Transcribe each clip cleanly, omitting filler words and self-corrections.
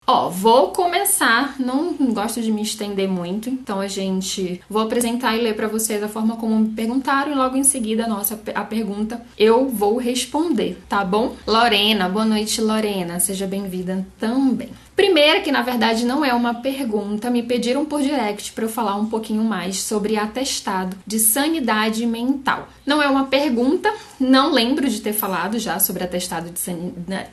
Ó, vou começar, não gosto de me estender muito, então vou apresentar e ler para vocês a forma como me perguntaram e logo em seguida a pergunta eu vou responder, tá bom? Lorena, boa noite, Lorena, seja bem-vinda também. Primeiro, que na verdade não é uma pergunta, me pediram por direct para eu falar um pouquinho mais sobre atestado de sanidade mental. Não é uma pergunta, não lembro de ter falado já sobre atestado de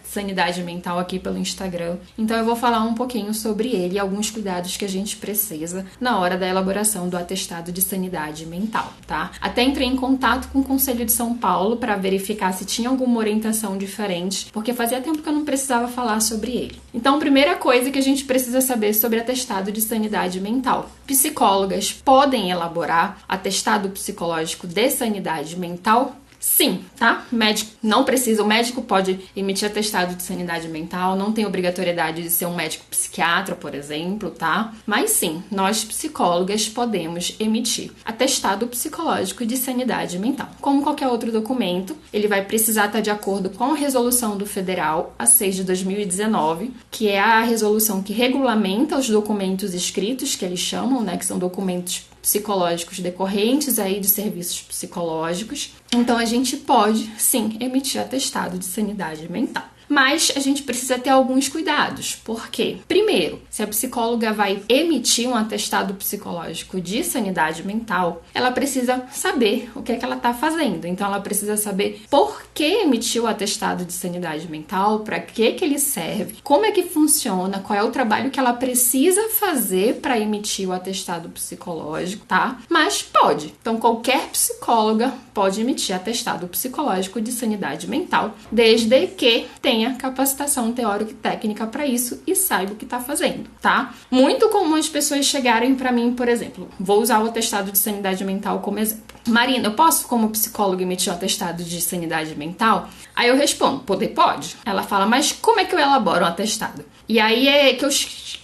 sanidade mental aqui pelo Instagram, então eu vou falar um pouquinho sobre ele e alguns cuidados que a gente precisa na hora da elaboração do atestado de sanidade mental, tá? Até entrei em contato com o Conselho de São Paulo para verificar se tinha alguma orientação diferente, porque fazia tempo que eu não precisava falar sobre ele. Então, primeira coisa que a gente precisa saber sobre atestado de sanidade mental. Psicólogas podem elaborar atestado psicológico de sanidade mental? Sim, tá? O médico pode emitir atestado de sanidade mental, não tem obrigatoriedade de ser um médico psiquiatra, por exemplo, tá? Mas sim, nós psicólogas podemos emitir atestado psicológico de sanidade mental. Como qualquer outro documento, ele vai precisar estar de acordo com a resolução do Federal, a 6 de 2019, que é a resolução que regulamenta os documentos escritos, que eles chamam, né, que são documentos psicológicos decorrentes aí de serviços psicológicos. Então, a gente pode, sim, emitir atestado de sanidade mental. Mas a gente precisa ter alguns cuidados. Por quê? Primeiro, se a psicóloga vai emitir um atestado psicológico de sanidade mental, ela precisa saber o que é que ela está fazendo. Então, ela precisa saber por que emitiu o atestado de sanidade mental, para que ele serve, como é que funciona, qual é o trabalho que ela precisa fazer para emitir o atestado psicológico, tá? Mas pode. Então, qualquer psicóloga pode emitir atestado psicológico de sanidade mental, desde que tenha capacitação teórica e técnica para isso e saiba o que está fazendo, tá? Muito comum as pessoas chegarem para mim, por exemplo, vou usar o atestado de sanidade mental como exemplo. Marina, eu posso, como psicóloga, emitir um atestado de sanidade mental? Aí eu respondo, pode. Ela fala, mas como é que eu elaboro um atestado? E aí é que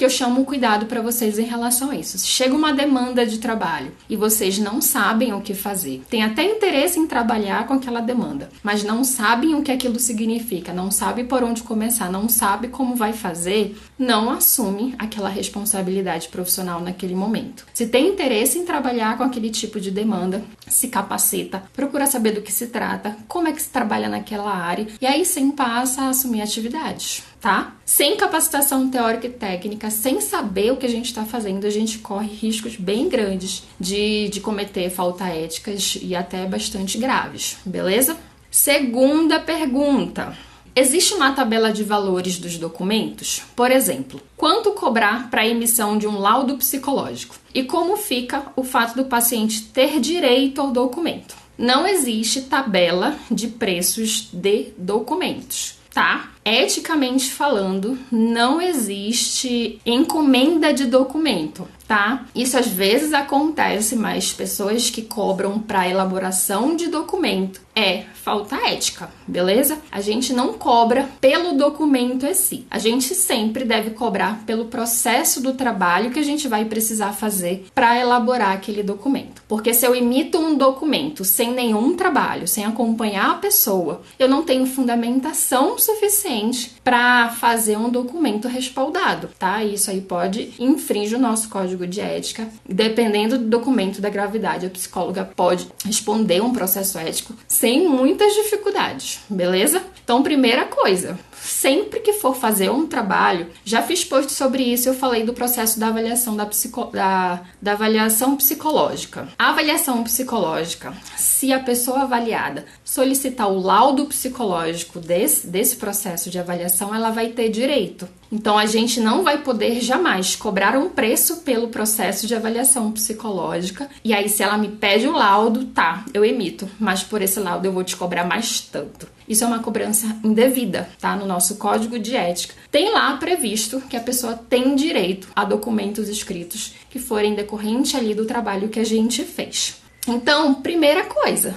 eu chamo o cuidado para vocês em relação a isso. Se chega uma demanda de trabalho e vocês não sabem o que fazer, têm até interesse em trabalhar com aquela demanda, mas não sabem o que aquilo significa, não sabem por onde começar, não sabem como vai fazer, não assume aquela responsabilidade profissional naquele momento. Se tem interesse em trabalhar com aquele tipo de demanda, se capacita, procura saber do que se trata, como é que se trabalha naquela área, e aí sim passa a assumir atividades, tá? Sem capacitação teórica e técnica, sem saber o que a gente está fazendo, a gente corre riscos bem grandes de cometer faltas éticas e até bastante graves, beleza? Segunda pergunta. Existe uma tabela de valores dos documentos? Por exemplo, quanto cobrar para a emissão de um laudo psicológico? E como fica o fato do paciente ter direito ao documento? Não existe tabela de preços de documentos, tá? Eticamente falando, não existe encomenda de documento, tá? Isso às vezes acontece, mas pessoas que cobram para elaboração de documento é falta ética, beleza? A gente não cobra pelo documento em si. A gente sempre deve cobrar pelo processo do trabalho que a gente vai precisar fazer para elaborar aquele documento. Porque se eu emito um documento sem nenhum trabalho, sem acompanhar a pessoa, eu não tenho fundamentação suficiente para fazer um documento respaldado, tá? Isso aí pode infringir o nosso código de ética. Dependendo do documento, da gravidade, a psicóloga pode responder um processo ético sem muitas dificuldades, beleza? Então, primeira coisa, sempre que for fazer um trabalho, já fiz post sobre isso, eu falei do processo da avaliação da avaliação psicológica. A avaliação psicológica, se a pessoa avaliada solicitar o laudo psicológico desse processo de avaliação, ela vai ter direito. Então, a gente não vai poder jamais cobrar um preço pelo processo de avaliação psicológica. E aí, se ela me pede um laudo, tá, eu emito, mas por esse laudo eu vou te cobrar mais tanto. Isso é uma cobrança indevida, tá? No nosso código de ética. Tem lá previsto que a pessoa tem direito a documentos escritos que forem decorrente ali do trabalho que a gente fez. Então, primeira coisa,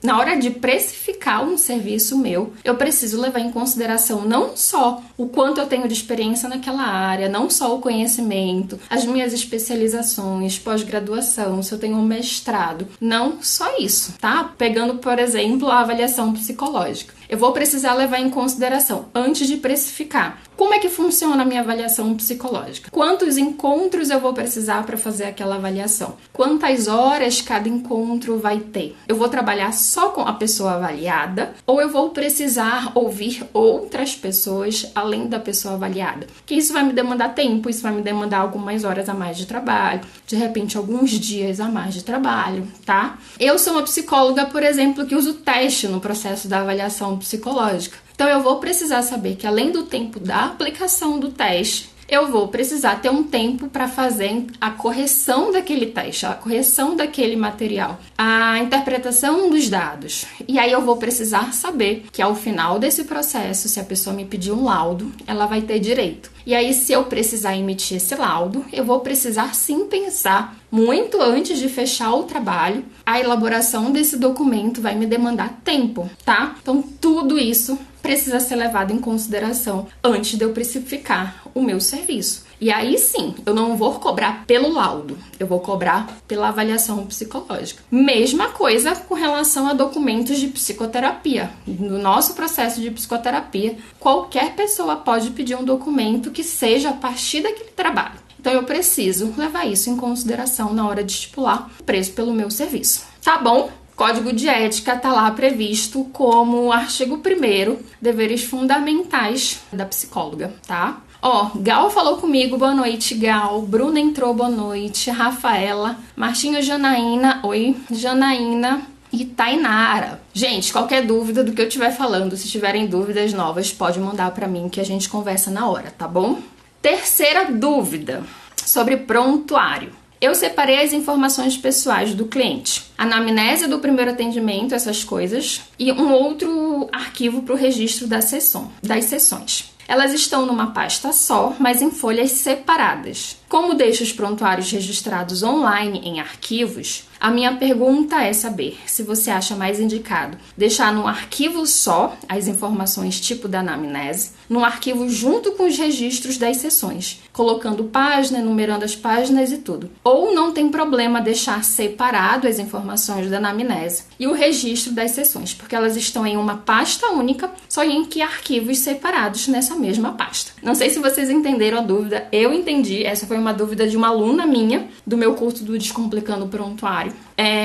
na hora de precificar um serviço meu, eu preciso levar em consideração não só o quanto eu tenho de experiência naquela área, não só o conhecimento, as minhas especializações, pós-graduação, se eu tenho um mestrado, não só isso, tá? Pegando, por exemplo, a avaliação psicológica. eu vou precisar levar em consideração antes de precificar. Como é que funciona a minha avaliação psicológica? Quantos encontros eu vou precisar para fazer aquela avaliação? Quantas horas cada encontro vai ter? Eu vou trabalhar só com a pessoa avaliada ou eu vou precisar ouvir outras pessoas além da pessoa avaliada? Que isso vai me demandar tempo, isso vai me demandar algumas horas a mais de trabalho, de repente alguns dias a mais de trabalho, tá? Eu sou uma psicóloga, por exemplo, que uso teste no processo da avaliação psicológica. Então, eu vou precisar saber que, além do tempo da aplicação do teste, eu vou precisar ter um tempo para fazer a correção daquele teste, a correção daquele material, a interpretação dos dados. E aí eu vou precisar saber que, ao final desse processo, se a pessoa me pedir um laudo, ela vai ter direito. E aí, se eu precisar emitir esse laudo, eu vou precisar sim pensar muito antes de fechar o trabalho. A elaboração desse documento vai me demandar tempo, tá? Então, tudo isso precisa ser levado em consideração antes de eu precificar o meu serviço. E aí sim, eu não vou cobrar pelo laudo, eu vou cobrar pela avaliação psicológica. Mesma coisa com relação a documentos de psicoterapia. No nosso processo de psicoterapia, qualquer pessoa pode pedir um documento que seja a partir daquele trabalho. Então eu preciso levar isso em consideração na hora de estipular o preço pelo meu serviço. Tá bom? Código de ética está lá previsto como artigo 1º, deveres fundamentais da psicóloga, tá? Ó, Gal falou comigo, boa noite, Gal. Bruna entrou, boa noite. Rafaela, Martinho, Janaína, oi, Janaína e Tainara. Gente, qualquer dúvida do que eu estiver falando, se tiverem dúvidas novas, pode mandar para mim que a gente conversa na hora, tá bom? Terceira dúvida, sobre prontuário. Eu separei as informações pessoais do cliente, anamnese do primeiro atendimento, essas coisas, e um outro arquivo para o registro das sessões. Elas estão numa pasta só, mas em folhas separadas. Como deixo os prontuários registrados online em arquivos, a minha pergunta é saber se você acha mais indicado deixar num arquivo só as informações tipo da anamnese, num arquivo junto com os registros das sessões, colocando página, numerando as páginas e tudo. Ou não tem problema deixar separado as informações da anamnese e o registro das sessões, porque elas estão em uma pasta única, só em que arquivos separados nessa mesma pasta. Não sei se vocês entenderam a dúvida, eu entendi, essa foi uma dúvida de uma aluna minha, do meu curso do Descomplicando o Prontuário.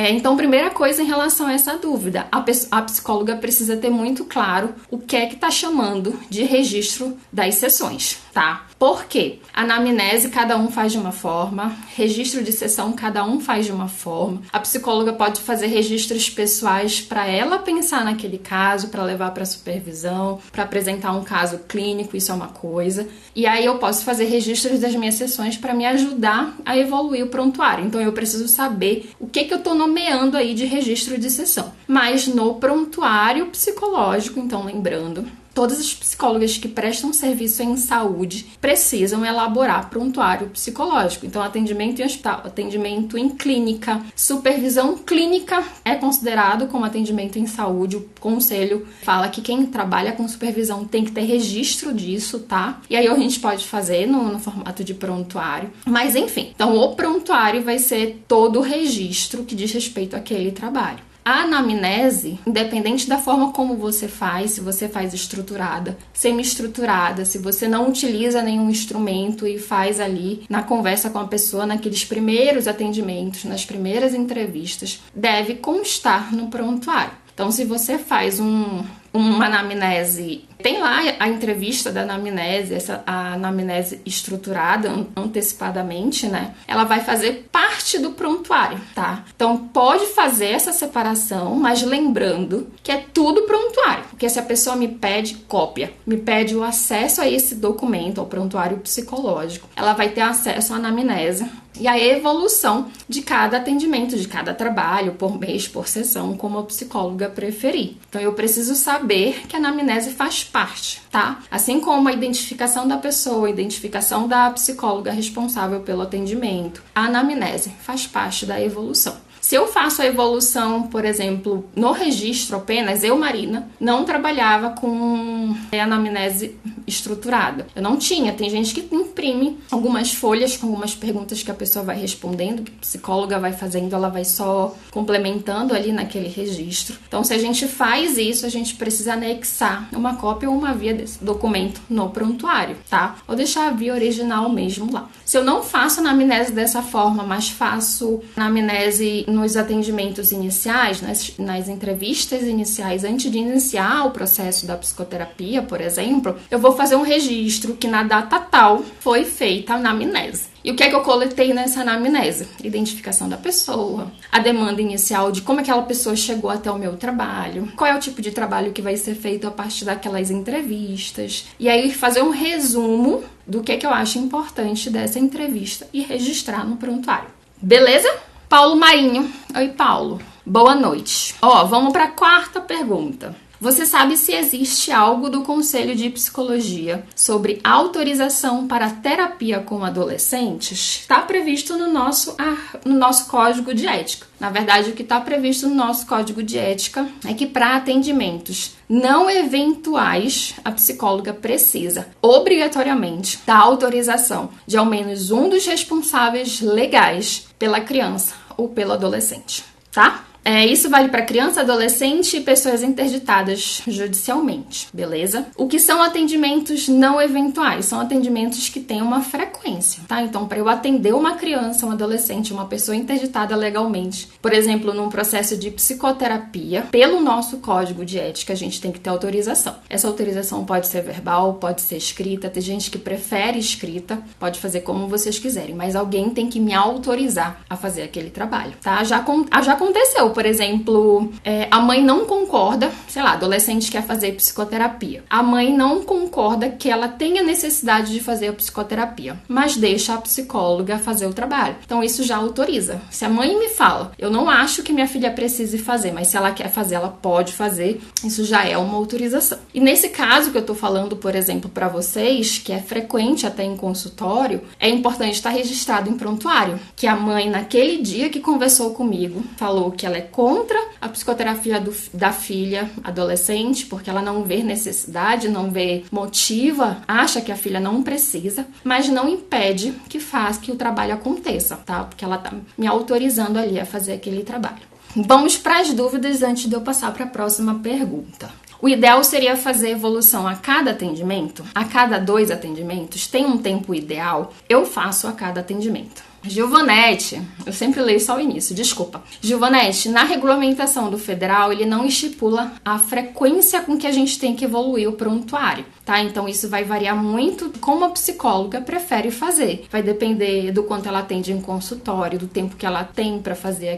Então, primeira coisa em relação a essa dúvida, a psicóloga precisa ter muito claro o que é que está chamando de registro das sessões, tá? Por quê? Anamnese cada um faz de uma forma, registro de sessão cada um faz de uma forma. A psicóloga pode fazer registros pessoais para ela pensar naquele caso, para levar para supervisão, para apresentar um caso clínico, isso é uma coisa. E aí eu posso fazer registros das minhas sessões para me ajudar a evoluir o prontuário. Então eu preciso saber o que eu estou nomeando aí de registro de sessão. Mas no prontuário psicológico, então lembrando, todas as psicólogas que prestam serviço em saúde precisam elaborar prontuário psicológico. Então, atendimento em hospital, atendimento em clínica, supervisão clínica é considerado como atendimento em saúde. O conselho fala que quem trabalha com supervisão tem que ter registro disso, tá? E aí a gente pode fazer no formato de prontuário. Mas, enfim, então o prontuário vai ser todo o registro que diz respeito àquele trabalho. A anamnese, independente da forma como você faz, se você faz estruturada, semi-estruturada, se você não utiliza nenhum instrumento e faz ali na conversa com a pessoa, naqueles primeiros atendimentos, nas primeiras entrevistas, deve constar no prontuário. Então, se você faz uma anamnese, tem lá a entrevista da anamnese, a anamnese estruturada antecipadamente, né? Ela vai fazer parte do prontuário, tá? Então, pode fazer essa separação, mas lembrando que é tudo prontuário. Porque se a pessoa me pede cópia, me pede o acesso a esse documento, ao prontuário psicológico, ela vai ter acesso à anamnese e a evolução de cada atendimento, de cada trabalho, por mês, por sessão, como a psicóloga preferir. Então, eu preciso saber que a anamnese faz parte, tá? Assim como a identificação da pessoa, a identificação da psicóloga responsável pelo atendimento, a anamnese faz parte da evolução. Se eu faço a evolução, por exemplo, no registro apenas, eu, Marina, não trabalhava com anamnese estruturada. Eu não tinha. Tem gente que imprime algumas folhas com algumas perguntas que a pessoa vai respondendo, que a psicóloga vai fazendo, ela vai só complementando ali naquele registro. Então, se a gente faz isso, a gente precisa anexar uma cópia ou uma via desse documento no prontuário, tá? Ou deixar a via original mesmo lá. Se eu não faço anamnese dessa forma, mas faço anamnese nos atendimentos iniciais, nas entrevistas iniciais, antes de iniciar o processo da psicoterapia, por exemplo, eu vou fazer um registro que na data tal foi feita a anamnese. E o que é que eu coletei nessa anamnese? Identificação da pessoa, a demanda inicial de como aquela pessoa chegou até o meu trabalho, qual é o tipo de trabalho que vai ser feito a partir daquelas entrevistas, e aí fazer um resumo do que eu acho importante dessa entrevista e registrar no prontuário. Beleza? Paulo Marinho. Oi, Paulo. Boa noite. Vamos para a quarta pergunta. Você sabe se existe algo do Conselho de Psicologia sobre autorização para terapia com adolescentes? Está previsto no nosso Código de Ética. Na verdade, o que está previsto no nosso Código de Ética é que para atendimentos não eventuais, a psicóloga precisa, obrigatoriamente, da autorização de ao menos um dos responsáveis legais pela criança ou pelo adolescente, tá? Isso vale para criança, adolescente e pessoas interditadas judicialmente, beleza? O que são atendimentos não eventuais? São atendimentos que têm uma frequência, tá? Então, para eu atender uma criança, um adolescente, uma pessoa interditada legalmente, por exemplo, num processo de psicoterapia, pelo nosso Código de Ética, a gente tem que ter autorização. Essa autorização pode ser verbal, pode ser escrita, tem gente que prefere escrita, pode fazer como vocês quiserem, mas alguém tem que me autorizar a fazer aquele trabalho, tá? Já aconteceu. Por exemplo, a mãe não concorda, sei lá, adolescente quer fazer psicoterapia. A mãe não concorda que ela tenha necessidade de fazer a psicoterapia, mas deixa a psicóloga fazer o trabalho. Então, isso já autoriza. Se a mãe me fala, eu não acho que minha filha precise fazer, mas se ela quer fazer, ela pode fazer, isso já é uma autorização. E nesse caso que eu tô falando, por exemplo, para vocês, que é frequente até em consultório, é importante estar registrado em prontuário, que a mãe, naquele dia que conversou comigo, falou que ela é contra a psicoterapia da filha adolescente, porque ela não vê necessidade, não vê motiva, acha que a filha não precisa, mas não impede que o trabalho aconteça, tá? Porque ela tá me autorizando ali a fazer aquele trabalho. Vamos para as dúvidas antes de eu passar para a próxima pergunta. O ideal seria fazer evolução a cada atendimento? A cada 2 atendimentos? Tem um tempo ideal? Eu faço a cada atendimento. Gilvanete, eu sempre leio só o início, desculpa. Gilvanete, na regulamentação do federal, ele não estipula a frequência com que a gente tem que evoluir o prontuário, tá? Então isso vai variar muito como a psicóloga prefere fazer. Vai depender do quanto ela atende em consultório, do tempo que ela tem para fazer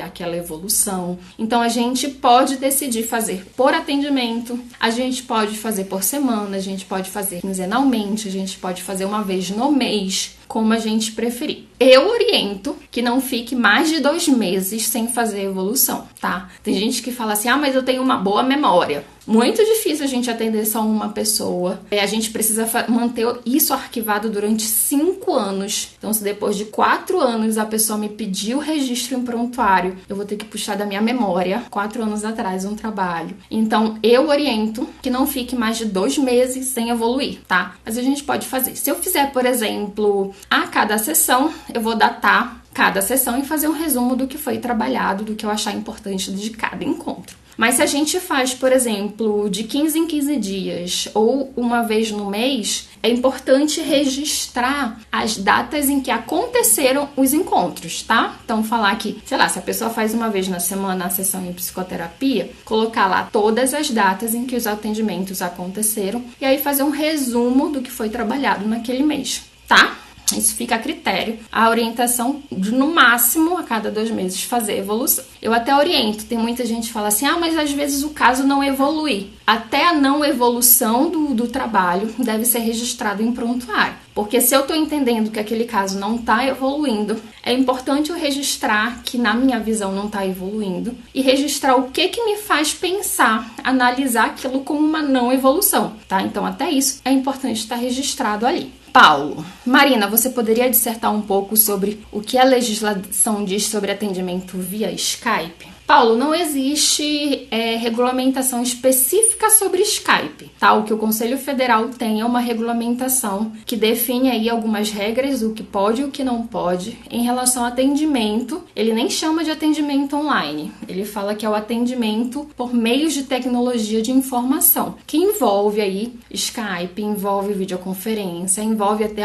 aquela evolução. Então a gente pode decidir fazer por atendimento, a gente pode fazer por semana, a gente pode fazer quinzenalmente, a gente pode fazer uma vez no mês, como a gente preferir. Eu oriento que não fique mais de 2 meses sem fazer evolução, tá? Tem gente que fala assim, mas eu tenho uma boa memória. Muito difícil a gente atender só uma pessoa. A gente precisa manter isso arquivado durante 5 anos. Então, se depois de 4 anos a pessoa me pedir o registro em prontuário, eu vou ter que puxar da minha memória 4 anos atrás um trabalho. Então, eu oriento que não fique mais de 2 meses sem evoluir, tá? Mas a gente pode fazer. Se eu fizer, por exemplo, a cada sessão, eu vou datar cada sessão e fazer um resumo do que foi trabalhado, do que eu achar importante de cada encontro. Mas se a gente faz, por exemplo, de 15 em 15 dias ou uma vez no mês, é importante registrar as datas em que aconteceram os encontros, tá? Então, falar que, sei lá, se a pessoa faz uma vez na semana a sessão em psicoterapia, colocar lá todas as datas em que os atendimentos aconteceram e aí fazer um resumo do que foi trabalhado naquele mês, tá? Isso fica a critério. A orientação de, no máximo, a cada 2 meses, fazer evolução. Eu até oriento. Tem muita gente que fala assim, mas às vezes o caso não evolui. Até a não evolução do trabalho deve ser registrado em prontuário. Porque se eu estou entendendo que aquele caso não está evoluindo, é importante eu registrar que, na minha visão, não está evoluindo e registrar o que me faz pensar, analisar aquilo como uma não evolução, tá? Então, até isso é importante estar registrado ali. Paulo. Marina, você poderia dissertar um pouco sobre o que a legislação diz sobre atendimento via Skype? Paulo, não existe regulamentação específica sobre Skype, tá? O que o Conselho Federal tem é uma regulamentação que define aí algumas regras, o que pode e o que não pode. Em relação ao atendimento, ele nem chama de atendimento online, ele fala que é o atendimento por meios de tecnologia de informação, que envolve aí Skype, envolve videoconferência, envolve até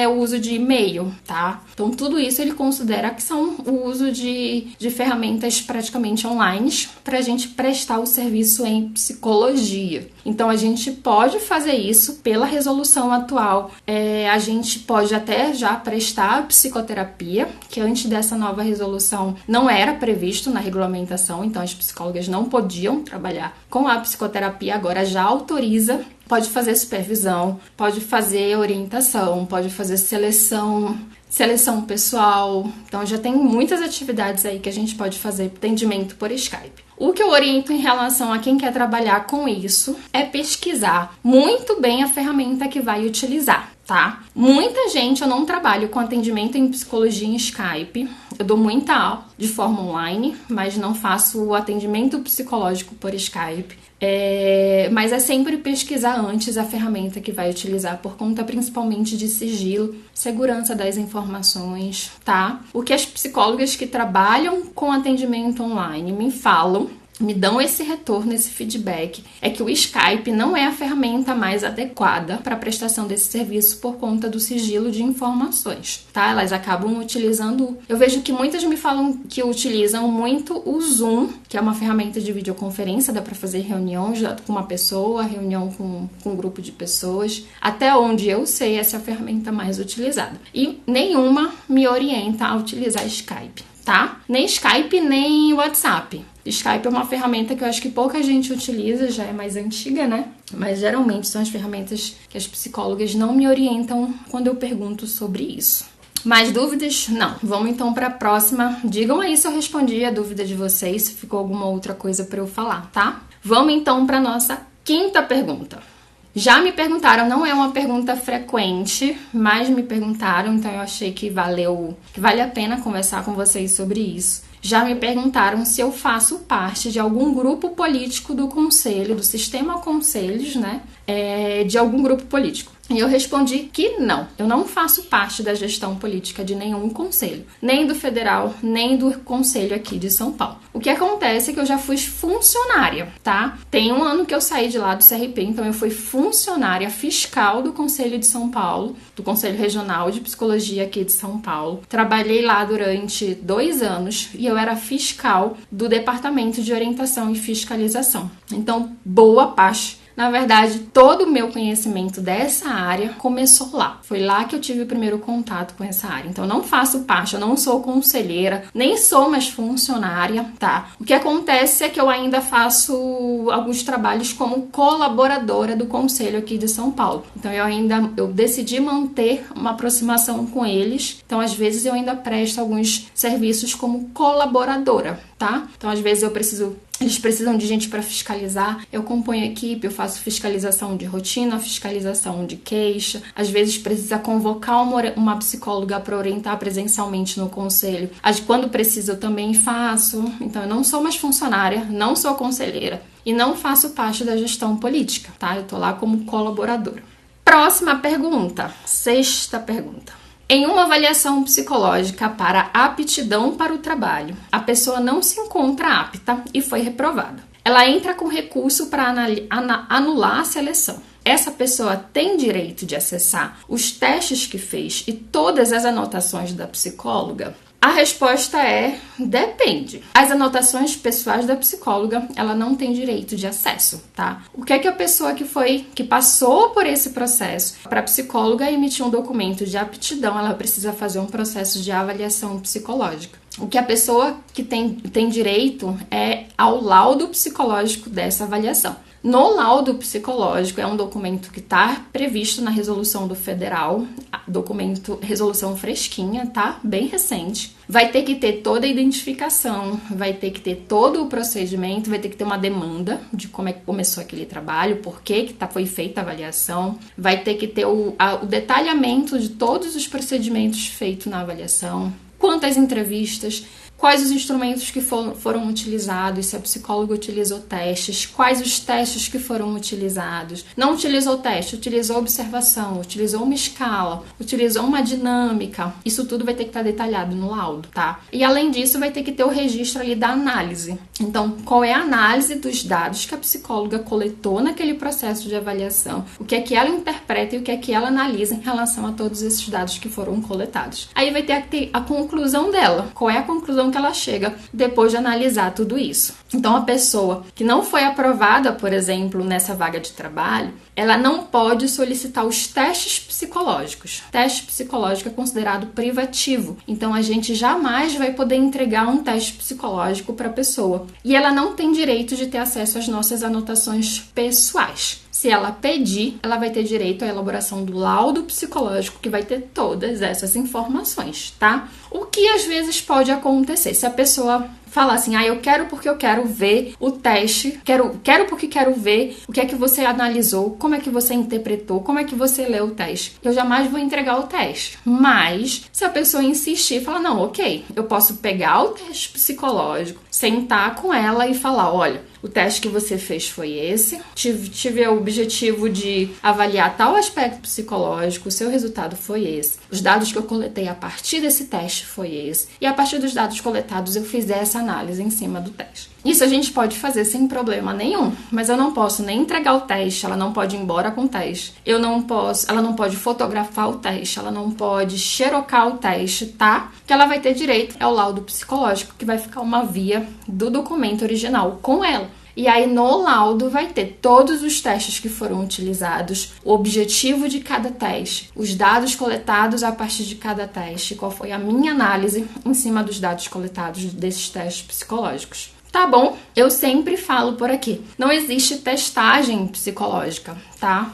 o uso de e-mail, tá? Então, tudo isso ele considera que são o uso de ferramentas praticamente online para a gente prestar o serviço em psicologia. Então, a gente pode fazer isso pela resolução atual. A gente pode até já prestar psicoterapia, que antes dessa nova resolução não era previsto na regulamentação, então as psicólogas não podiam trabalhar com a psicoterapia, agora já autoriza. Pode fazer supervisão, pode fazer orientação, pode fazer seleção pessoal. Então já tem muitas atividades aí que a gente pode fazer atendimento por Skype. O que eu oriento em relação a quem quer trabalhar com isso é pesquisar muito bem a ferramenta que vai utilizar, tá? Muita gente, eu não trabalho com atendimento em psicologia em Skype, eu dou muita aula de forma online, mas não faço o atendimento psicológico por Skype. Mas é sempre pesquisar antes a ferramenta que vai utilizar, por conta principalmente de sigilo, segurança das informações, tá? O que as psicólogas que trabalham com atendimento online me falam, me dão esse retorno, esse feedback, é que o Skype não é a ferramenta mais adequada para a prestação desse serviço por conta do sigilo de informações, tá? Elas acabam utilizando... Eu vejo que muitas me falam que utilizam muito o Zoom, que é uma ferramenta de videoconferência, dá para fazer reunião com uma pessoa, reunião com um grupo de pessoas. Até onde eu sei, essa é a ferramenta mais utilizada. E nenhuma me orienta a utilizar Skype, tá? Nem Skype, nem WhatsApp. Skype é uma ferramenta que eu acho que pouca gente utiliza, já é mais antiga, né? Mas geralmente são as ferramentas que as psicólogas não me orientam quando eu pergunto sobre isso. Mais dúvidas? Não. Vamos então para a próxima. Digam aí se eu respondi a dúvida de vocês, se ficou alguma outra coisa para eu falar, tá? Vamos então para a nossa quinta pergunta. Já me perguntaram, não é uma pergunta frequente, mas me perguntaram, então eu achei que vale a pena conversar com vocês sobre isso. Já me perguntaram se eu faço parte de algum grupo político do conselho, do sistema conselhos, né? De algum grupo político. E eu respondi que não, eu não faço parte da gestão política de nenhum conselho, nem do federal, nem do conselho aqui de São Paulo. O que acontece é que eu já fui funcionária, tá? Tem um ano que eu saí de lá do CRP, então eu fui funcionária fiscal do Conselho de São Paulo, do Conselho Regional de Psicologia aqui de São Paulo. Trabalhei lá durante 2 anos e eu era fiscal do Departamento de Orientação e Fiscalização. Então, boa parte. Na verdade, todo o meu conhecimento dessa área começou lá. Foi lá que eu tive o primeiro contato com essa área. Então, eu não faço parte, eu não sou conselheira, nem sou mais funcionária, tá? O que acontece é que eu ainda faço alguns trabalhos como colaboradora do conselho aqui de São Paulo. Então, eu decidi manter uma aproximação com eles. Então, às vezes, eu ainda presto alguns serviços como colaboradora, tá? Então, às vezes, eles precisam de gente para fiscalizar, eu componho a equipe, eu faço fiscalização de rotina, fiscalização de queixa, às vezes precisa convocar uma psicóloga para orientar presencialmente no conselho. Quando precisa eu também faço, então eu não sou mais funcionária, não sou conselheira e não faço parte da gestão política, tá? Eu tô lá como colaboradora. Próxima pergunta, 6ª pergunta. Em uma avaliação psicológica para aptidão para o trabalho, a pessoa não se encontra apta e foi reprovada. Ela entra com recurso para anular a seleção. Essa pessoa tem direito de acessar os testes que fez e todas as anotações da psicóloga? A resposta é: depende. As anotações pessoais da psicóloga, ela não tem direito de acesso, tá? O que é que a pessoa que passou por esse processo, para a psicóloga emitir um documento de aptidão, ela precisa fazer um processo de avaliação psicológica. O que a pessoa que tem direito é ao laudo psicológico dessa avaliação. No laudo psicológico, é um documento que está previsto na resolução do federal, resolução fresquinha, tá? Bem recente. Vai ter que ter toda a identificação, vai ter que ter todo o procedimento, vai ter que ter uma demanda de como é que começou aquele trabalho, por que foi feita a avaliação, vai ter que ter o detalhamento de todos os procedimentos feitos na avaliação. quantas entrevistas, quais os instrumentos que foram utilizados, se a psicóloga utilizou testes, quais os testes que foram utilizados. Não utilizou teste, utilizou observação, utilizou uma escala, utilizou uma dinâmica. Isso tudo vai ter que estar detalhado no laudo, tá? E além disso, vai ter que ter o registro ali da análise. Então, qual é a análise dos dados que a psicóloga coletou naquele processo de avaliação? O que é que ela interpreta e o que é que ela analisa em relação a todos esses dados que foram coletados. Aí vai ter que ter a conclusão dela. Qual é a conclusão que ela chega depois de analisar tudo isso? Então, a pessoa que não foi aprovada, por exemplo, nessa vaga de trabalho, ela não pode solicitar os testes psicológicos. Teste psicológico é considerado privativo, então a gente jamais vai poder entregar um teste psicológico para a pessoa. E ela não tem direito de ter acesso às nossas anotações pessoais. Se ela pedir, ela vai ter direito à elaboração do laudo psicológico, que vai ter todas essas informações, tá? O que às vezes pode acontecer? Se a pessoa falar assim, eu quero porque eu quero ver o teste, quero porque quero ver o que é que você analisou, como é que você interpretou, como é que você leu o teste. Eu jamais vou entregar o teste. Mas, se a pessoa insistir e falar, não, ok, eu posso pegar o teste psicológico, sentar com ela e falar, olha, o teste que você fez foi esse, tive o objetivo de avaliar tal aspecto psicológico, o seu resultado foi esse, os dados que eu coletei a partir desse teste foi esse, e a partir dos dados coletados eu fiz essa análise em cima do teste. Isso a gente pode fazer sem problema nenhum, mas eu não posso nem entregar o teste, ela não pode ir embora com o teste, ela não pode fotografar o teste, ela não pode xerocar o teste, tá? Que ela vai ter direito ao laudo psicológico, que vai ficar uma via do documento original com ela. E aí no laudo vai ter todos os testes que foram utilizados, o objetivo de cada teste, os dados coletados a partir de cada teste, qual foi a minha análise em cima dos dados coletados desses testes psicológicos. Tá bom? Eu sempre falo por aqui, não existe testagem psicológica, tá?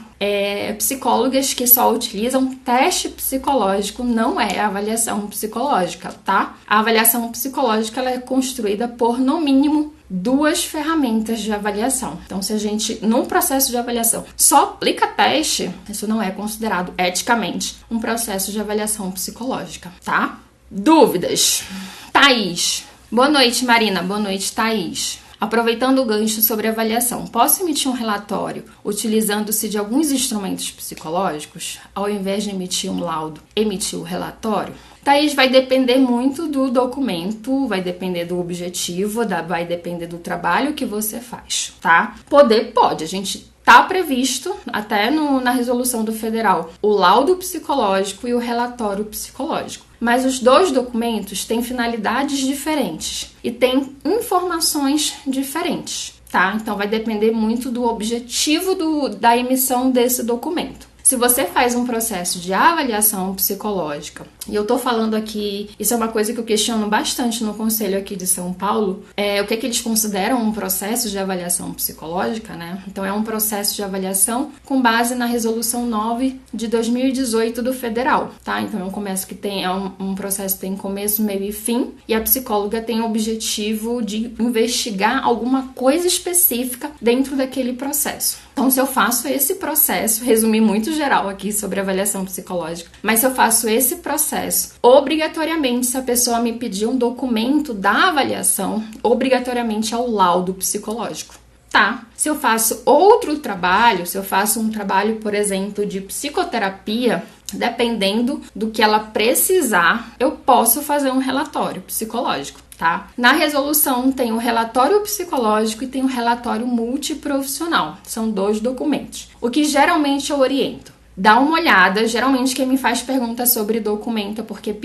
Psicólogas que só utilizam teste psicológico não é avaliação psicológica, tá? A avaliação psicológica ela é construída por, no mínimo, 2 ferramentas de avaliação. Então, se a gente, num processo de avaliação, só aplica teste, isso não é considerado eticamente um processo de avaliação psicológica, tá? Dúvidas? Thaís. Boa noite, Marina. Boa noite, Thaís. Aproveitando o gancho sobre avaliação, posso emitir um relatório utilizando-se de alguns instrumentos psicológicos, ao invés de emitir um laudo, emitir o relatório? Thaís, vai depender muito do documento, vai depender do objetivo, vai depender do trabalho que você faz, tá? Pode, a gente tá previsto, até na resolução do federal, o laudo psicológico e o relatório psicológico. Mas os 2 documentos têm finalidades diferentes e têm informações diferentes, tá? Então vai depender muito do objetivo da emissão desse documento. Se você faz um processo de avaliação psicológica, e eu tô falando aqui, isso é uma coisa que eu questiono bastante no Conselho aqui de São Paulo, o que é que eles consideram um processo de avaliação psicológica, né? Então é um processo de avaliação com base na Resolução 9 de 2018 do Federal, tá? Então é um processo que tem começo, meio e fim, e a psicóloga tem o objetivo de investigar alguma coisa específica dentro daquele processo. Então, se eu faço esse processo, resumi muito geral aqui sobre avaliação psicológica, mas se eu faço esse processo, obrigatoriamente, se a pessoa me pedir um documento da avaliação, obrigatoriamente é o laudo psicológico, tá? Se eu faço outro trabalho, se eu faço um trabalho, por exemplo, de psicoterapia, dependendo do que ela precisar, eu posso fazer um relatório psicológico. Tá? Na resolução tem o relatório psicológico e tem o relatório multiprofissional. São 2 documentos. O que geralmente eu oriento? Dá uma olhada, geralmente quem me faz pergunta sobre documento é porque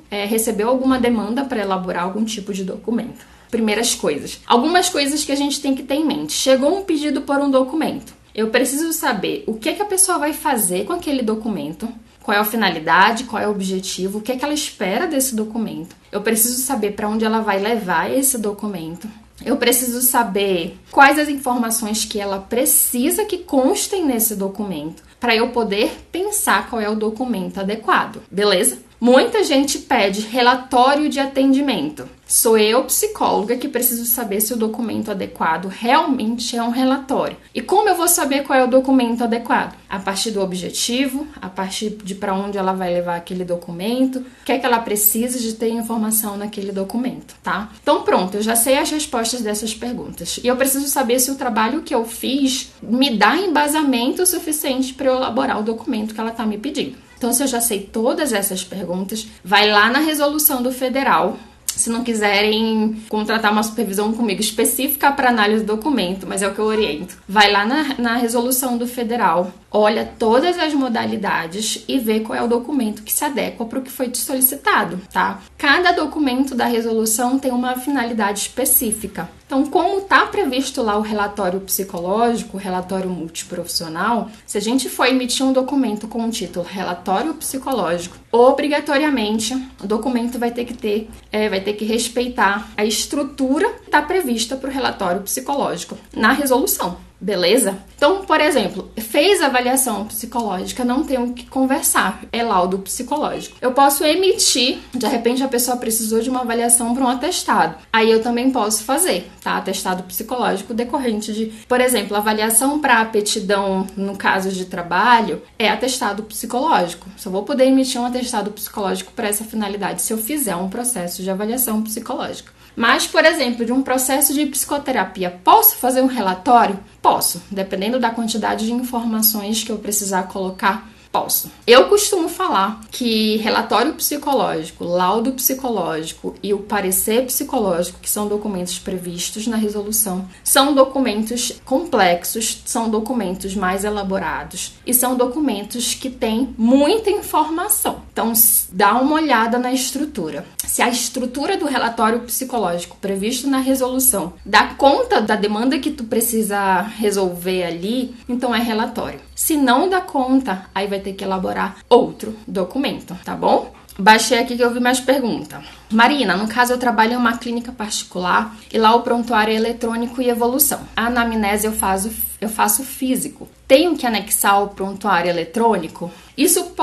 recebeu alguma demanda para elaborar algum tipo de documento. Primeiras coisas. Algumas coisas que a gente tem que ter em mente. Chegou um pedido por um documento. Eu preciso saber o que a pessoa vai fazer com aquele documento, qual é a finalidade, qual é o objetivo, o que ela espera desse documento. Eu preciso saber para onde ela vai levar esse documento. Eu preciso saber quais as informações que ela precisa que constem nesse documento, para eu poder pensar qual é o documento adequado, beleza? Muita gente pede relatório de atendimento. Sou eu, psicóloga, que preciso saber se o documento adequado realmente é um relatório. E como eu vou saber qual é o documento adequado? A partir do objetivo, a partir de para onde ela vai levar aquele documento, o que é que ela precisa de ter informação naquele documento, tá? Então pronto, eu já sei as respostas dessas perguntas. E eu preciso saber se o trabalho que eu fiz me dá embasamento suficiente para eu elaborar o documento que ela está me pedindo. Então, se eu já sei todas essas perguntas, vai lá na resolução do federal. Se não quiserem contratar uma supervisão comigo específica para análise do documento, mas é o que eu oriento. Vai lá na resolução do federal, olha todas as modalidades e vê qual é o documento que se adequa para o que foi te solicitado, tá? Cada documento da resolução tem uma finalidade específica. Então, como está previsto lá o relatório psicológico, o relatório multiprofissional, se a gente for emitir um documento com o título relatório psicológico, obrigatoriamente o documento vai ter que respeitar a estrutura que está prevista para o relatório psicológico na resolução. Beleza? Então, por exemplo, fez avaliação psicológica, não tem o que conversar, é laudo psicológico. Eu posso emitir, de repente a pessoa precisou de uma avaliação para um atestado. Aí eu também posso fazer, tá? Atestado psicológico decorrente de, por exemplo, avaliação para aptidão no caso de trabalho é atestado psicológico. Só vou poder emitir um atestado psicológico para essa finalidade se eu fizer um processo de avaliação psicológica. Mas, por exemplo, de um processo de psicoterapia, posso fazer um relatório? Posso, dependendo da quantidade de informações que eu precisar colocar. Posso. Eu costumo falar que relatório psicológico, laudo psicológico e o parecer psicológico, que são documentos previstos na resolução, são documentos complexos, são documentos mais elaborados e são documentos que têm muita informação. Então, dá uma olhada na estrutura. Se a estrutura do relatório psicológico previsto na resolução dá conta da demanda que tu precisa resolver ali, então é relatório. Se não dá conta, aí vai ter que elaborar outro documento, tá bom? Baixei aqui que eu vi mais pergunta. Marina, no caso eu trabalho em uma clínica particular e lá o prontuário é eletrônico e evolução. A anamnese eu faço físico. Tenho que anexar o prontuário eletrônico? Isso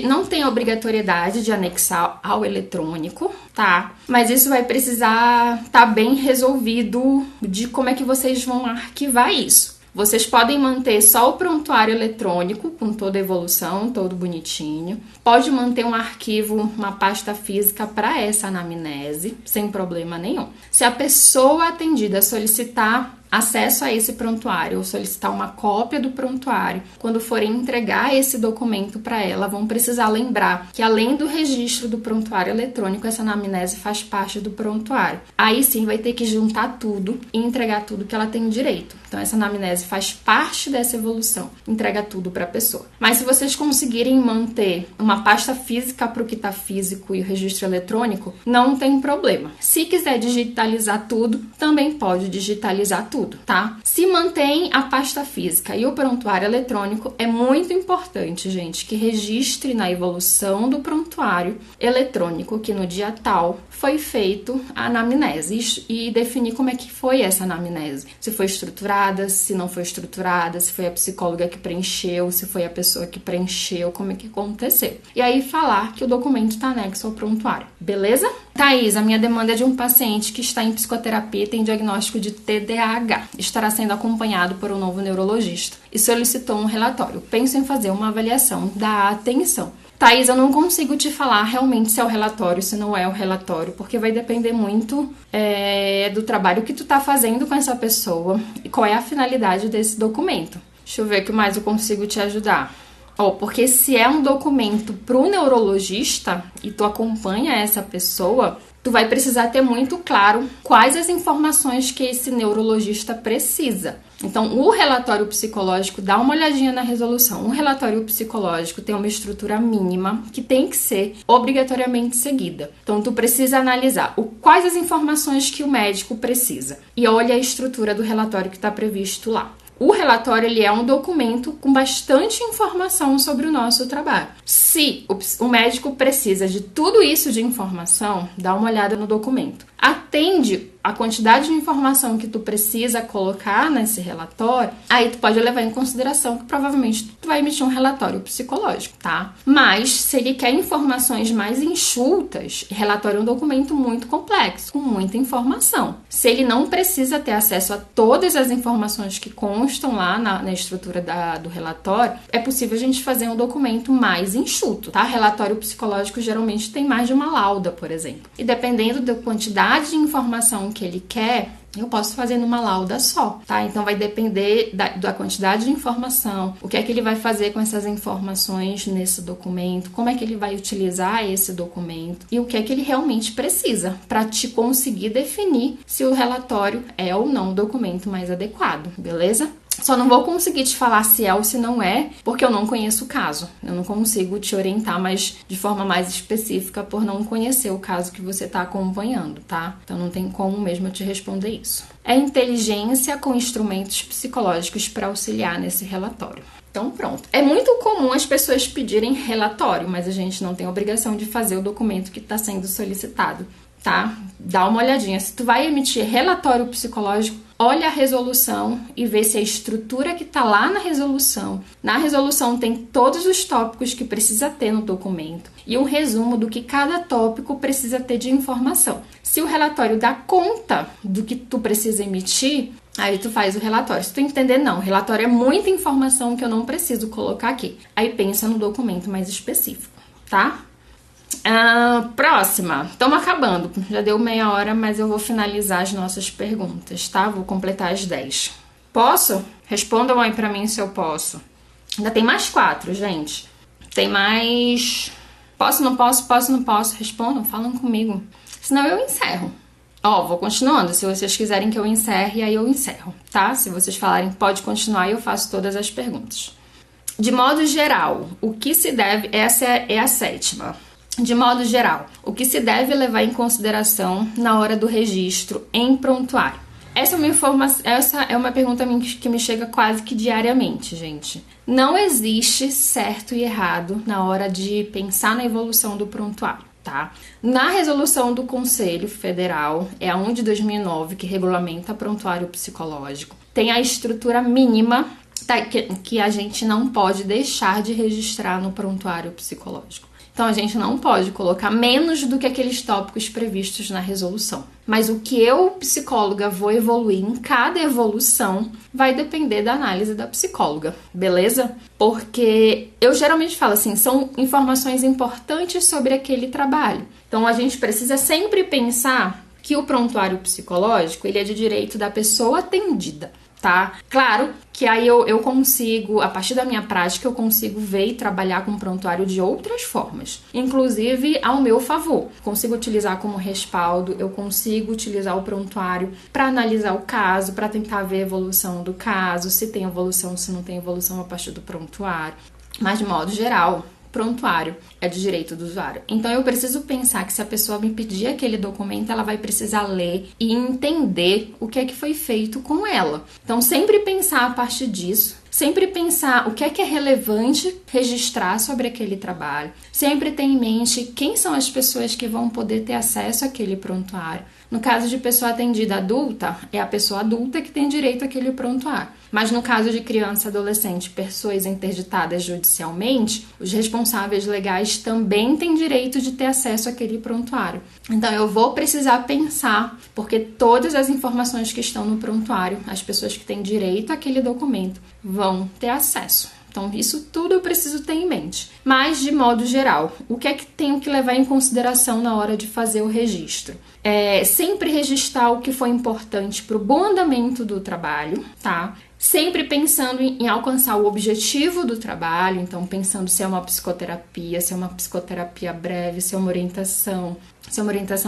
não tem obrigatoriedade de anexar ao eletrônico, tá? Mas isso vai precisar estar bem resolvido de como é que vocês vão arquivar isso. Vocês podem manter só o prontuário eletrônico, com toda a evolução, todo bonitinho. Pode manter um arquivo, uma pasta física para essa anamnese, sem problema nenhum. Se a pessoa atendida solicitar acesso a esse prontuário ou solicitar uma cópia do prontuário, quando forem entregar esse documento para ela, vão precisar lembrar que além do registro do prontuário eletrônico, essa anamnese faz parte do prontuário. Aí sim vai ter que juntar tudo e entregar tudo que ela tem direito. Então essa anamnese faz parte dessa evolução, entrega tudo para a pessoa. Mas se vocês conseguirem manter uma pasta física para o que está físico e o registro eletrônico, não tem problema. Se quiser digitalizar tudo, também pode digitalizar tudo. Tá? Se mantém a pasta física e o prontuário eletrônico, é muito importante, gente, que registre na evolução do prontuário eletrônico que no dia tal foi feito a anamnese e definir como é que foi essa anamnese. Se foi estruturada, se não foi estruturada, se foi a psicóloga que preencheu, se foi a pessoa que preencheu, como é que aconteceu. E aí falar que o documento está anexo ao prontuário. Beleza? Thaís, a minha demanda é de um paciente que está em psicoterapia e tem diagnóstico de TDAH. Estará sendo acompanhado por um novo neurologista e solicitou um relatório. Penso em fazer uma avaliação da atenção. Thaís, eu não consigo te falar realmente se é o relatório, se não é o relatório, porque vai depender muito do trabalho que tu tá fazendo com essa pessoa e qual é a finalidade desse documento. Deixa eu ver o que mais eu consigo te ajudar. Porque se é um documento pro neurologista e tu acompanha essa pessoa, tu vai precisar ter muito claro quais as informações que esse neurologista precisa. Então, o relatório psicológico, dá uma olhadinha na resolução. O relatório psicológico tem uma estrutura mínima que tem que ser obrigatoriamente seguida. Então, tu precisa analisar quais as informações que o médico precisa. E olha a estrutura do relatório que está previsto lá. O relatório ele é um documento com bastante informação sobre o nosso trabalho. Se o médico precisa de tudo isso de informação, dá uma olhada no documento. atende a quantidade de informação que tu precisa colocar nesse relatório, aí tu pode levar em consideração que provavelmente tu vai emitir um relatório psicológico, tá? Mas se ele quer informações mais enxutas, relatório é um documento muito complexo, com muita informação. Se ele não precisa ter acesso a todas as informações que constam lá na estrutura do relatório, é possível a gente fazer um documento mais enxuto, tá? Relatório psicológico geralmente tem mais de uma lauda, por exemplo. E dependendo da quantidade de informação que ele quer, eu posso fazer numa lauda só, tá? Então vai depender da quantidade de informação, o que é que ele vai fazer com essas informações nesse documento, como é que ele vai utilizar esse documento e o que é que ele realmente precisa para te conseguir definir se o relatório é ou não o documento mais adequado, beleza? Só não vou conseguir te falar se é ou se não é, porque eu não conheço o caso. Eu não consigo te orientar de forma mais específica por não conhecer o caso que você está acompanhando, tá? Então não tem como mesmo eu te responder isso. É inteligência com instrumentos psicológicos para auxiliar nesse relatório. Então pronto. É muito comum as pessoas pedirem relatório, mas a gente não tem obrigação de fazer o documento que está sendo solicitado, tá? Dá uma olhadinha. Se tu vai emitir relatório psicológico, olha a resolução e vê se a estrutura que está lá na resolução tem todos os tópicos que precisa ter no documento e um resumo do que cada tópico precisa ter de informação. Se o relatório dá conta do que tu precisa emitir, aí tu faz o relatório. Se tu entender, não, o relatório é muita informação que eu não preciso colocar aqui. Aí pensa no documento mais específico, tá? Próxima, estamos acabando, já deu meia hora, mas eu vou finalizar as nossas perguntas, tá? Vou completar as 10. Posso? Respondam aí pra mim se eu posso. Ainda tem mais 4, gente. Tem mais... Posso, não posso, posso, não posso. Respondam, falam comigo. Senão eu encerro. Vou continuando. Se vocês quiserem que eu encerre, aí eu encerro, tá? Se vocês falarem pode continuar, eu faço todas as perguntas. De modo geral, o que se deve... Essa é a 7ª. De modo geral, o que se deve levar em consideração na hora do registro em prontuário? Essa é uma pergunta que me chega quase que diariamente, gente. Não existe certo e errado na hora de pensar na evolução do prontuário, tá? Na resolução do Conselho Federal, é a 1 de 2009, que regulamenta prontuário psicológico, tem a estrutura mínima que a gente não pode deixar de registrar no prontuário psicológico. Então, a gente não pode colocar menos do que aqueles tópicos previstos na resolução. Mas o que eu, psicóloga, vou evoluir em cada evolução vai depender da análise da psicóloga, beleza? Porque eu geralmente falo assim, são informações importantes sobre aquele trabalho. Então, a gente precisa sempre pensar que o prontuário psicológico, ele é de direito da pessoa atendida, tá? Claro que aí eu consigo, a partir da minha prática, eu consigo ver e trabalhar com o prontuário de outras formas, inclusive ao meu favor. Consigo utilizar como respaldo, eu consigo utilizar o prontuário para analisar o caso, para tentar ver a evolução do caso, se tem evolução, se não tem evolução a partir do prontuário. Mas, de modo geral, prontuário é de direito do usuário. Então, eu preciso pensar que se a pessoa me pedir aquele documento, ela vai precisar ler e entender o que é que foi feito com ela. Então, sempre pensar a partir disso, sempre pensar o que é relevante registrar sobre aquele trabalho, sempre ter em mente quem são as pessoas que vão poder ter acesso àquele prontuário. No caso de pessoa atendida adulta, é a pessoa adulta que tem direito àquele prontuário. Mas no caso de criança, adolescente, pessoas interditadas judicialmente, os responsáveis legais também têm direito de ter acesso àquele prontuário. Então eu vou precisar pensar, porque todas as informações que estão no prontuário, as pessoas que têm direito àquele documento vão ter acesso. Então, isso tudo eu preciso ter em mente. Mas, de modo geral, o que é que tenho que levar em consideração na hora de fazer o registro? Sempre registrar o que foi importante para o bom andamento do trabalho, tá? Sempre pensando em alcançar o objetivo do trabalho, então pensando se é uma psicoterapia, se é uma psicoterapia breve, se é uma orientação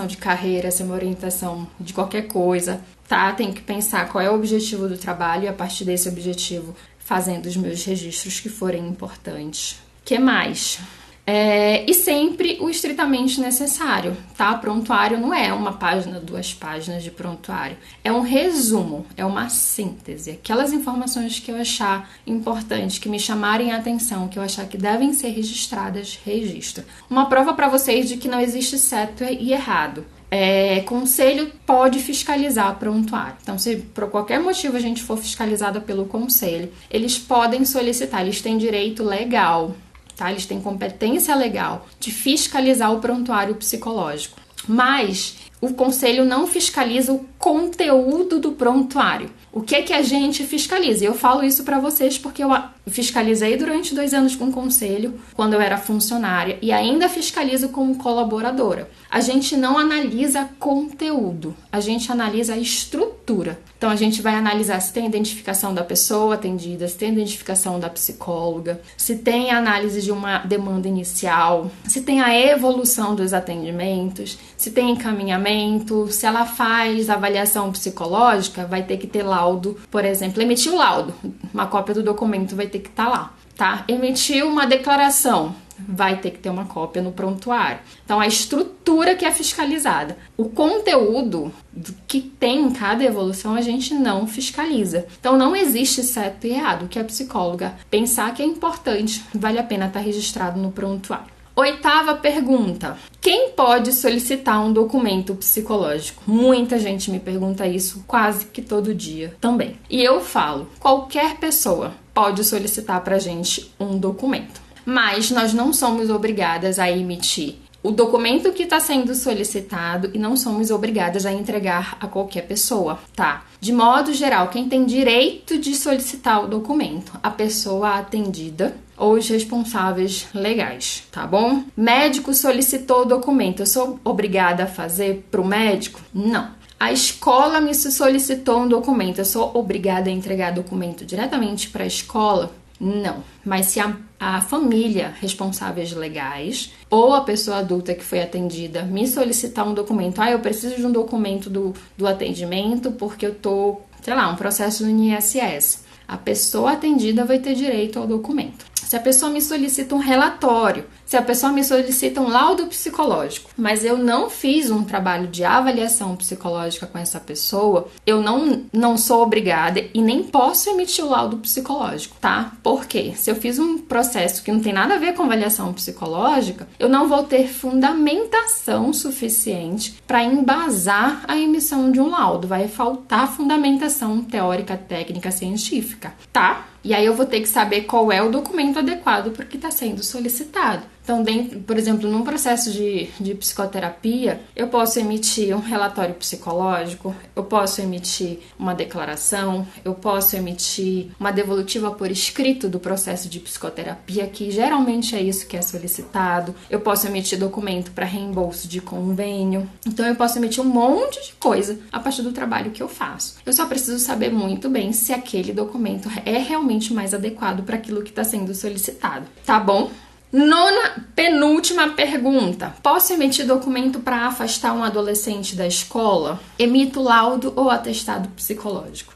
de carreira, se é uma orientação de qualquer coisa, tá? Tem que pensar qual é o objetivo do trabalho e a partir desse objetivo fazendo os meus registros que forem importantes. Que mais? E sempre o estritamente necessário, tá? Prontuário não é uma página, 2 páginas de prontuário. É um resumo, é uma síntese. Aquelas informações que eu achar importantes, que me chamarem a atenção, que eu achar que devem ser registradas, registro. Uma prova para vocês de que não existe certo e errado. Conselho pode fiscalizar prontuário. Então, se por qualquer motivo a gente for fiscalizada pelo conselho, eles podem solicitar, eles têm direito legal, tá? Eles têm competência legal de fiscalizar o prontuário psicológico. Mas o conselho não fiscaliza o conteúdo do prontuário. O que é que a gente fiscaliza? Eu falo isso para vocês porque eu fiscalizei durante 2 anos com o conselho, quando eu era funcionária, e ainda fiscalizo como colaboradora. A gente não analisa conteúdo, a gente analisa a estrutura. Então, a gente vai analisar se tem identificação da pessoa atendida, se tem identificação da psicóloga, se tem análise de uma demanda inicial, se tem a evolução dos atendimentos, se tem encaminhamento, se ela faz avaliação psicológica, vai ter que ter laudo, por exemplo, emitiu o laudo, uma cópia do documento vai ter que estar lá, tá? Emitiu uma declaração, vai ter que ter uma cópia no prontuário. Então, a estrutura que é fiscalizada. O conteúdo que tem em cada evolução a gente não fiscaliza. Então, não existe certo e errado. O que a psicóloga pensar que é importante, vale a pena estar registrado no prontuário. 8ª pergunta. Quem pode solicitar um documento psicológico? Muita gente me pergunta isso quase que todo dia também. E eu falo, qualquer pessoa pode solicitar pra gente um documento. Mas nós não somos obrigadas a emitir o documento que está sendo solicitado e não somos obrigadas a entregar a qualquer pessoa, tá? De modo geral, quem tem direito de solicitar o documento? A pessoa atendida ou os responsáveis legais, tá bom? Médico solicitou o documento, eu sou obrigada a fazer para o médico? Não. A escola me solicitou um documento, eu sou obrigada a entregar documento diretamente para a escola? Não, mas se a família, responsáveis legais, ou a pessoa adulta que foi atendida me solicitar um documento, eu preciso de um documento do atendimento porque eu tô, um processo no INSS. A pessoa atendida vai ter direito ao documento. Se a pessoa me solicita um relatório, se a pessoa me solicita um laudo psicológico, mas eu não fiz um trabalho de avaliação psicológica com essa pessoa, eu não sou obrigada e nem posso emitir o laudo psicológico, tá? Por quê? Se eu fiz um processo que não tem nada a ver com avaliação psicológica, eu não vou ter fundamentação suficiente para embasar a emissão de um laudo. Vai faltar fundamentação teórica, técnica, científica, tá? E aí eu vou ter que saber qual é o documento adequado para o que está sendo solicitado. Então, por exemplo, num processo de psicoterapia, eu posso emitir um relatório psicológico, eu posso emitir uma declaração, eu posso emitir uma devolutiva por escrito do processo de psicoterapia, que geralmente é isso que é solicitado. Eu posso emitir documento para reembolso de convênio. Então, eu posso emitir um monte de coisa a partir do trabalho que eu faço. Eu só preciso saber muito bem se aquele documento é realmente mais adequado para aquilo que está sendo solicitado, tá bom? Penúltima pergunta. Posso emitir documento para afastar um adolescente da escola? Emito laudo ou atestado psicológico?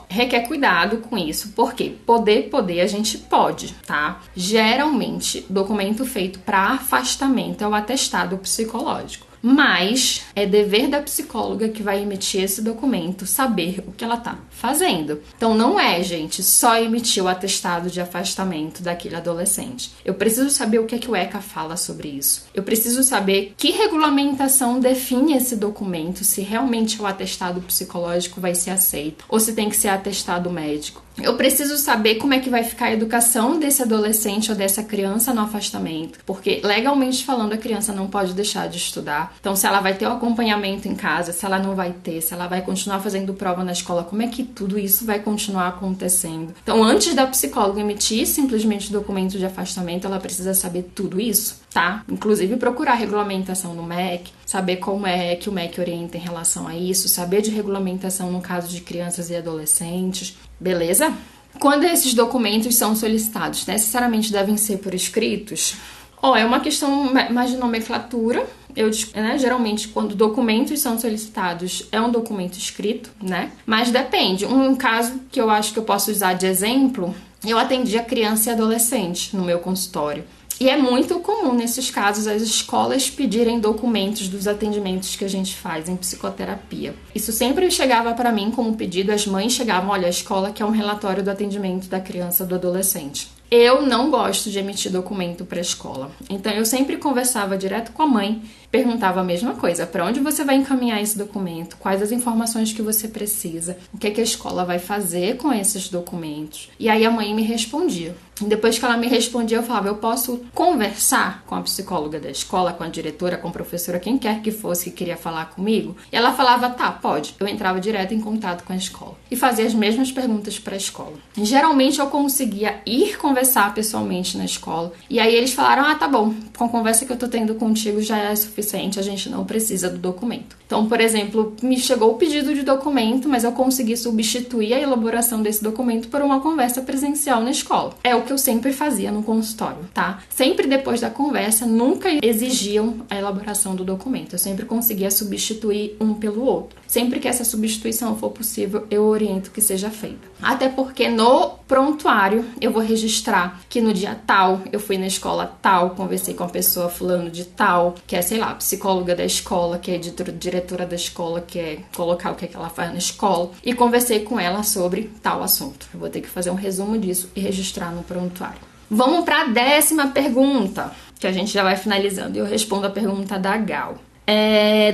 Requer cuidado com isso, porque poder, a gente pode, tá? Geralmente, documento feito para afastamento é o atestado psicológico. Mas é dever da psicóloga que vai emitir esse documento saber o que ela tá fazendo. Então não é, gente, só emitir o atestado de afastamento daquele adolescente. Eu preciso saber o que é que o ECA fala sobre isso. Eu preciso saber que regulamentação define esse documento, se realmente o atestado psicológico vai ser aceito ou se tem que ser atestado médico. Eu preciso saber como é que vai ficar a educação desse adolescente ou dessa criança no afastamento, porque legalmente falando a criança não pode deixar de estudar. Então, se ela vai ter o acompanhamento em casa, se ela não vai ter, se ela vai continuar fazendo prova na escola, como é que tudo isso vai continuar acontecendo? Então, antes da psicóloga emitir simplesmente o documento de afastamento, ela precisa saber tudo isso, tá? Inclusive procurar regulamentação no MEC, saber como é que o MEC orienta em relação a isso, saber de regulamentação no caso de crianças e adolescentes, beleza? Quando esses documentos são solicitados, necessariamente devem ser por escritos? É uma questão mais de nomenclatura. Geralmente, quando documentos são solicitados, é um documento escrito, né? Mas depende. Um caso que eu acho que eu posso usar de exemplo, eu atendi a criança e adolescente no meu consultório. E é muito comum, nesses casos, as escolas pedirem documentos dos atendimentos que a gente faz em psicoterapia. Isso sempre chegava para mim como pedido, as mães chegavam, olha, a escola quer um relatório do atendimento da criança ou do adolescente. Eu não gosto de emitir documento para a escola. Então eu sempre conversava direto com a mãe, perguntava a mesma coisa: para onde você vai encaminhar esse documento? Quais as informações que você precisa? O que é que a escola vai fazer com esses documentos? E aí a mãe me respondia. Depois que ela me respondia, eu falava: eu posso conversar com a psicóloga da escola, com a diretora, com a professora, quem quer que fosse que queria falar comigo? E ela falava: tá, pode. Eu entrava direto em contato com a escola e fazia as mesmas perguntas para a escola. Geralmente eu conseguia ir conversar pessoalmente na escola. E aí eles falaram: ah, tá bom, com a conversa que eu tô tendo contigo já é suficiente, a gente não precisa do documento. Então, por exemplo, me chegou o pedido de documento, mas eu consegui substituir a elaboração desse documento por uma conversa presencial na escola. É o que eu sempre fazia no consultório, tá? Sempre depois da conversa, nunca exigiam a elaboração do documento. Eu sempre conseguia substituir um pelo outro. Sempre que essa substituição for possível, eu oriento que seja feita. Até porque no prontuário eu vou registrar que no dia tal eu fui na escola tal, conversei com a pessoa fulano de tal, que é, sei lá, psicóloga da escola, que é diretora da escola, que é colocar o que é que ela faz na escola, e conversei com ela sobre tal assunto. Eu vou ter que fazer um resumo disso e registrar no prontuário. Vamos para a 10ª pergunta, que a gente já vai finalizando. Eu respondo a pergunta da Gal.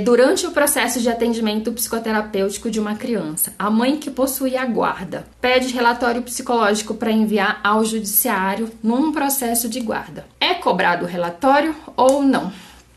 Durante o processo de atendimento psicoterapêutico de uma criança, a mãe que possui a guarda pede relatório psicológico para enviar ao judiciário num processo de guarda. É cobrado o relatório ou não?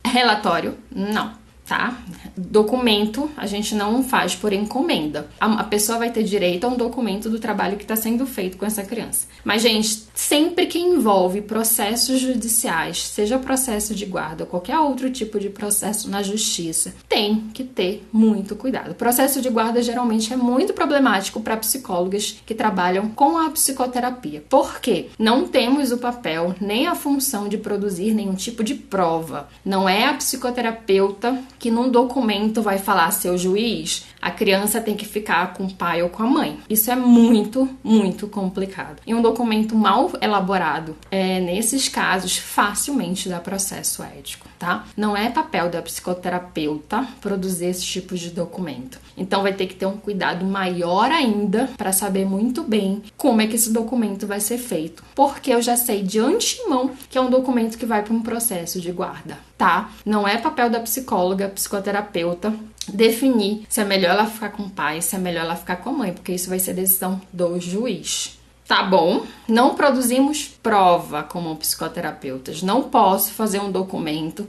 Relatório, não. Tá? Documento a gente não faz por encomenda. A pessoa vai ter direito a um documento do trabalho que está sendo feito com essa criança. Mas, gente, sempre que envolve processos judiciais, seja processo de guarda ou qualquer outro tipo de processo na justiça, tem que ter muito cuidado. O processo de guarda geralmente é muito problemático para psicólogas que trabalham com a psicoterapia. Por quê? Não temos o papel nem a função de produzir nenhum tipo de prova. Não é a psicoterapeuta que num documento vai falar: seu juiz, a criança tem que ficar com o pai ou com a mãe. Isso é muito, muito complicado. E um documento mal elaborado, nesses casos, facilmente dá processo ético, tá? Não é papel da psicoterapeuta produzir esse tipo de documento. Então vai ter que ter um cuidado maior ainda para saber muito bem como é que esse documento vai ser feito. Porque eu já sei de antemão que é um documento que vai para um processo de guarda, tá? Não é papel da psicóloga, psicoterapeuta, definir se é melhor ela ficar com o pai, se é melhor ela ficar com a mãe, porque isso vai ser decisão do juiz. Tá bom? Não produzimos prova como psicoterapeutas. Não posso fazer um documento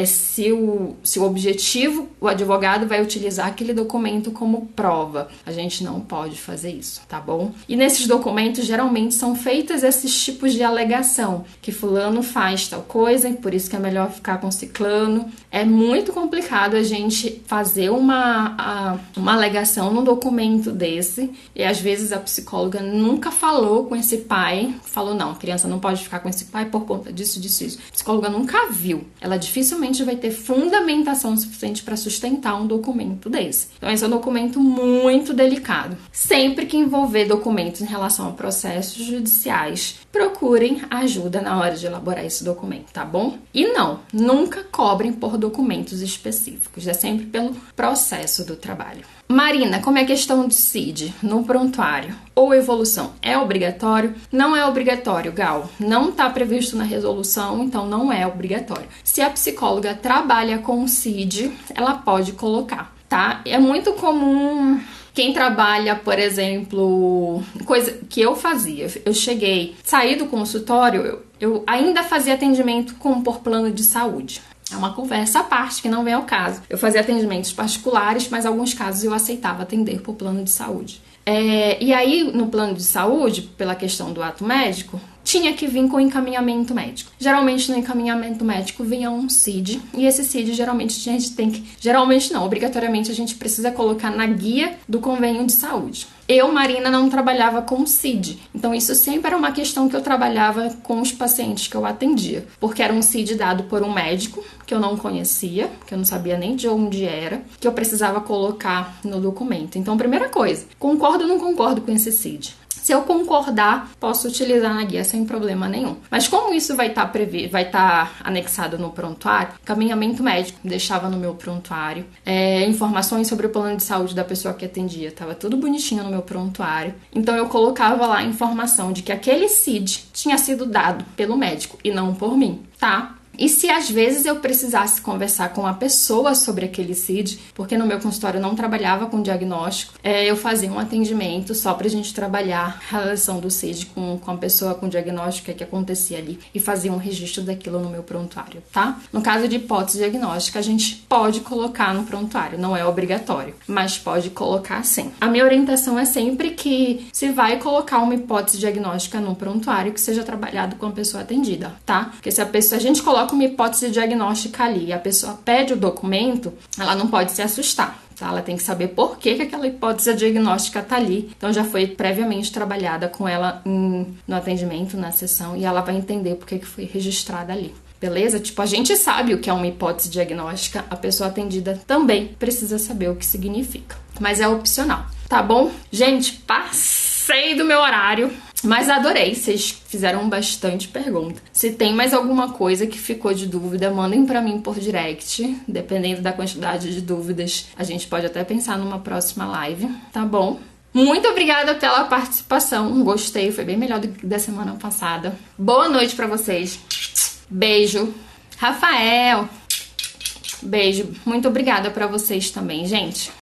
se o objetivo, o advogado vai utilizar aquele documento como prova. A gente não pode fazer isso, tá bom? E nesses documentos, geralmente, são feitas esses tipos de alegação, que fulano faz tal coisa e por isso que é melhor ficar com ciclano. É muito complicado a gente fazer uma alegação num documento desse, e às vezes a psicóloga nunca falou com esse pai, falou: não, a criança não pode ficar com esse pai por conta disso, disso, isso. A psicóloga nunca viu. Ela dificilmente vai ter fundamentação suficiente para sustentar um documento desse. Então esse é um documento muito delicado. Sempre que envolver documentos em relação a processos judiciais, procurem ajuda na hora de elaborar esse documento, tá bom? E não, nunca cobrem por documentos específicos. É sempre pelo processo do trabalho. Marina, como é a questão de CID no prontuário ou evolução? É obrigatório? Não é obrigatório, Gal. Não está previsto na resolução, então não é obrigatório. Se a psicóloga trabalha com CID, ela pode colocar, tá? É muito comum quem trabalha, por exemplo, coisa que eu fazia. Eu saí do consultório, eu ainda fazia atendimento por plano de saúde. É uma conversa à parte, que não vem ao caso. Eu fazia atendimentos particulares, mas em alguns casos eu aceitava atender por plano de saúde. E aí, no plano de saúde, pela questão do ato médico, tinha que vir com encaminhamento médico. Geralmente, no encaminhamento médico vinha um CID, e esse CID geralmente a gente tem que... Geralmente não, obrigatoriamente a gente precisa colocar na guia do convênio de saúde. Eu, Marina, não trabalhava com CID, então isso sempre era uma questão que eu trabalhava com os pacientes que eu atendia, porque era um CID dado por um médico que eu não conhecia, que eu não sabia nem de onde era, que eu precisava colocar no documento. Então, primeira coisa, concordo ou não concordo com esse CID? Se eu concordar, posso utilizar na guia sem problema nenhum. Mas como isso vai estar anexado no prontuário, encaminhamento médico, deixava no meu prontuário, informações sobre o plano de saúde da pessoa que atendia, tava tudo bonitinho no meu prontuário. Então eu colocava lá a informação de que aquele CID tinha sido dado pelo médico e não por mim, tá? E se às vezes eu precisasse conversar com a pessoa sobre aquele CID, porque no meu consultório eu não trabalhava com diagnóstico, eu fazia um atendimento só pra gente trabalhar a relação do CID com a pessoa com diagnóstico, que acontecia ali, e fazia um registro daquilo no meu prontuário, tá? No caso de hipótese diagnóstica, a gente pode colocar no prontuário, não é obrigatório, mas pode colocar sim. A minha orientação é sempre que se vai colocar uma hipótese diagnóstica no prontuário, que seja trabalhado com a pessoa atendida, tá? Porque se a gente coloca uma hipótese diagnóstica ali e a pessoa pede o documento, ela não pode se assustar, tá? Ela tem que saber por que aquela hipótese diagnóstica tá ali. Então já foi previamente trabalhada com ela no atendimento, na sessão, e ela vai entender por que foi registrada ali. Beleza? Tipo, a gente sabe o que é uma hipótese diagnóstica, a pessoa atendida também precisa saber o que significa. Mas é opcional, tá bom? Gente, passei do meu horário, mas adorei, vocês fizeram bastante pergunta. Se tem mais alguma coisa que ficou de dúvida, mandem pra mim por direct. Dependendo da quantidade de dúvidas, a gente pode até pensar numa próxima live, tá bom? Muito obrigada pela participação, gostei, foi bem melhor do que da semana passada. Boa noite pra vocês. Beijo. Rafael, beijo. Muito obrigada pra vocês também, gente.